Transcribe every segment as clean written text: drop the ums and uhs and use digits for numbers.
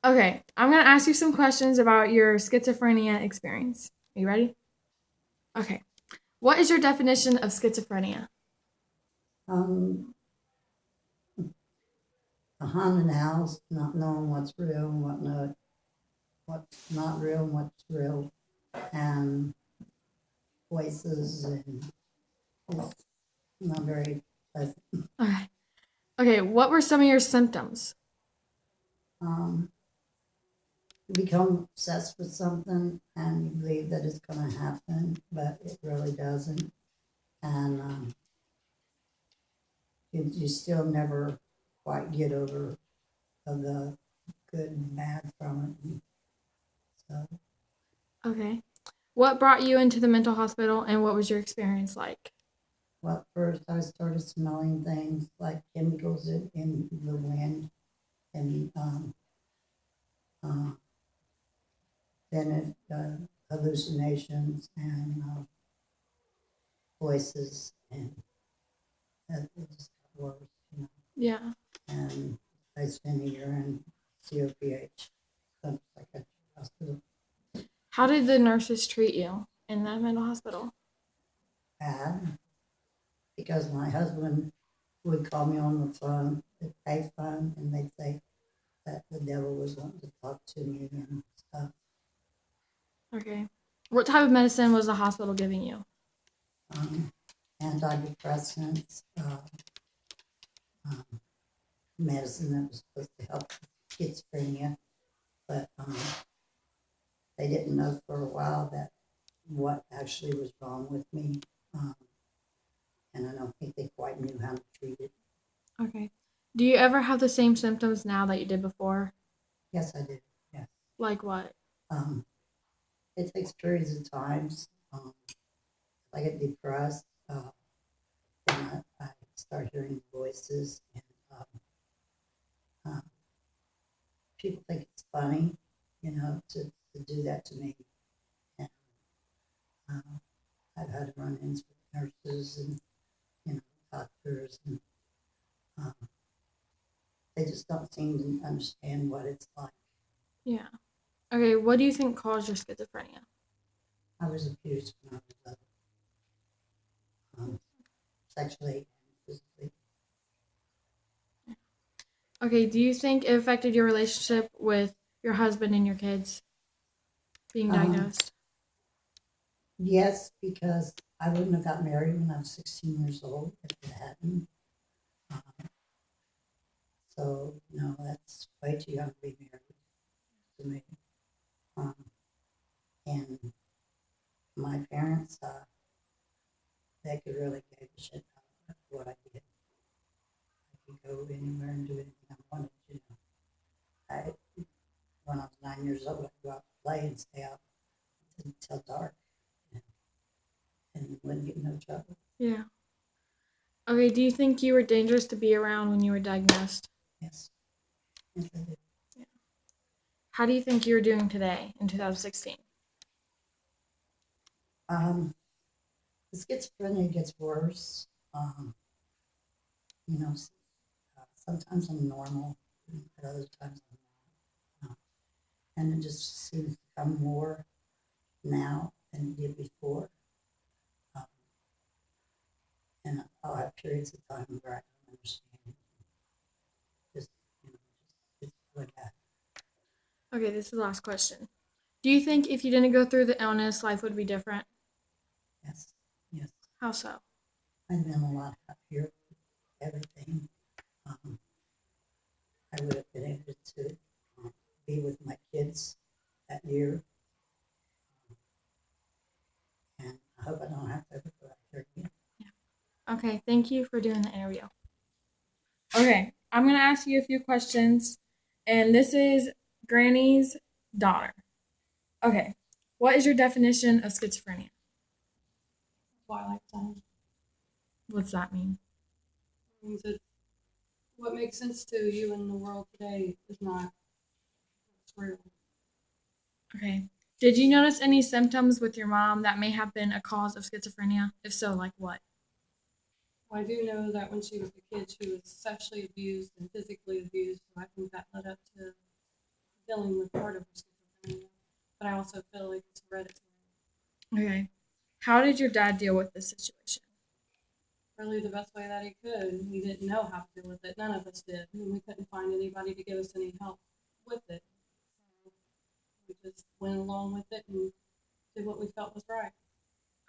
Okay, I'm going to ask you some questions about your schizophrenia experience. Are you ready? Okay. What is your definition of schizophrenia? Um, a haunted house, not knowing what's real and what's not real and what's real, and voices, and it's not very pleasant. Okay. Okay, what were some of your symptoms? Um, you become obsessed with something and you believe that it's going to happen, but it really doesn't, and you still never quite get over the good and bad from it. So, Okay. What brought you into the mental hospital and what was your experience like? well, first I started smelling things like chemicals in the wind, and uh, then hallucinations and voices, and it just got worse, Yeah. And I spent a year in COPH, some psychiatric hospital. How did the nurses treat you in the mental hospital? Bad, because my husband would call me on the phone, the pay phone, and they'd say that the devil was wanting to talk to me and stuff. Okay. What type of medicine was the hospital giving you? Um, Antidepressants, um, medicine that was supposed to help schizophrenia, but they didn't know for a while that what actually was wrong with me, um, and I don't think they quite knew how to treat it. Okay. Do you ever have the same symptoms now that you did before? Yes, I did. Yes, Like what? um, it takes periods of times. If I get depressed, then I start hearing voices, and uh, people think it's funny, to do that to me. And uh, I've had run-ins with nurses and you know doctors, and um, they just don't seem to understand what it's like. Yeah. Okay, what do you think caused your schizophrenia? I was abused when I was sexually and physically. Okay, do you think it affected your relationship with your husband and your kids being Um, diagnosed? yes, because I wouldn't have got married when I was 16 years old if it hadn't. Um, so no, that's way too young to be married to me. Um, and my parents, they could really give a shit about what I did. I could go anywhere and do anything I wanted. I When I was 9 years old, I'd go out to play and stay out until dark, and, and wouldn't get in no trouble. Yeah. Okay, do you think you were dangerous to be around when you were diagnosed? Yes, yes, I did. Yeah. How do you think you're doing today in 2016? Um, the schizophrenia gets worse. Um, you know, sometimes I'm normal, but other times I'm not. And it just seems to come more now than it did before. Um, and I'll have periods of time where I don't understand. Just, it's really bad. Okay, this is the last question. Do you think if you didn't go through the illness, life would be different? Yes, yes. How so? I've been a lot happier with everything. Um, I would have been able to be with my kids that year, and I hope I don't have to ever go out there again. Yeah. Okay, thank you for doing the interview. Okay, I'm gonna ask you a few questions, and this is Granny's daughter. Okay, what is your definition of schizophrenia? Twilight Zone. What's that mean? Means that what makes sense to you in the world today is not real. Okay. Did you notice any symptoms with your mom that may have been a cause of schizophrenia? If so, like what? I do know that when she was a kid, she was sexually abused and physically abused. So I think that led up to dealing with part of schizophrenia, but I also feel like it's hereditary. Okay. How did your dad deal with this situation? Really, the best way that he could. He didn't know how to deal with it. None of us did, and we couldn't find anybody to give us any help with it. So we just went along with it and did what we felt was right.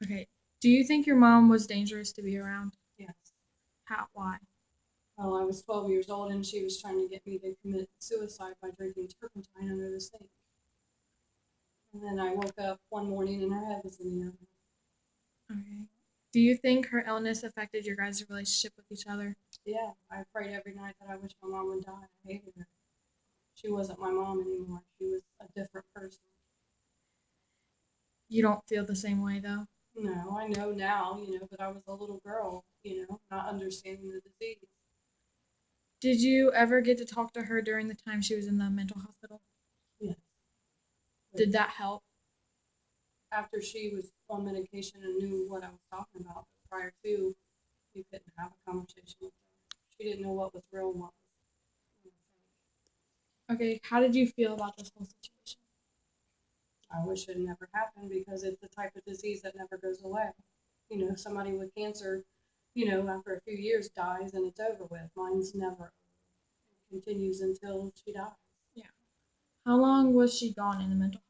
Okay. Do you think your mom was dangerous to be around? Yes. How? Why? Well, I was 12 years old, and she was trying to get me to commit suicide by drinking turpentine under the sink. And then I woke up one morning and her head was in the oven. Okay. Do you think her illness affected your guys' relationship with each other? Yeah, I prayed every night that I wish my mom would die. I hated her. She wasn't my mom anymore. She was a different person. You don't feel the same way though? No, I know now, but I was a little girl, not understanding the disease. Did you ever get to talk to her during the time she was in the mental hospital? Yes. Did that help? After she was on medication and knew what I was talking about, but prior to, you couldn't have a conversation with her. She didn't know what was real and what was fake. Okay, how did you feel about this whole situation? I wish it never happened because it's the type of disease that never goes away. Somebody with cancer, after a few years dies and it's over with. Mine's never over. It continues until she dies. Yeah. How long was she gone in the mental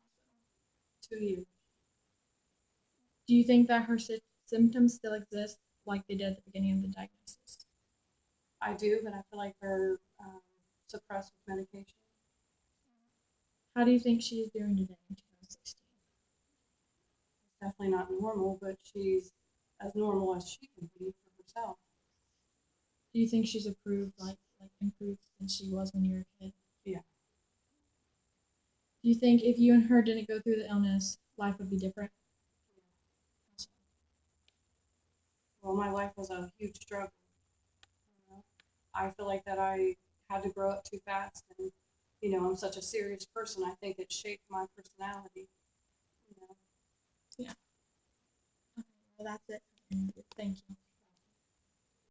hospital? 2 years. Do you think that her symptoms still exist like they did at the beginning of the diagnosis? I do, but I feel like they're suppressed with medication. How do you think she is doing today in 2016? It's definitely not normal, but she's as normal as she can be for herself. Do you think she's improved since she was when you were a kid? Yeah. Do you think if you and her didn't go through the illness, life would be different? Well, my life was a huge struggle. I feel like that I had to grow up too fast, and I'm such a serious person. I think it shaped my personality. Yeah. Okay, well, that's it. Thank you.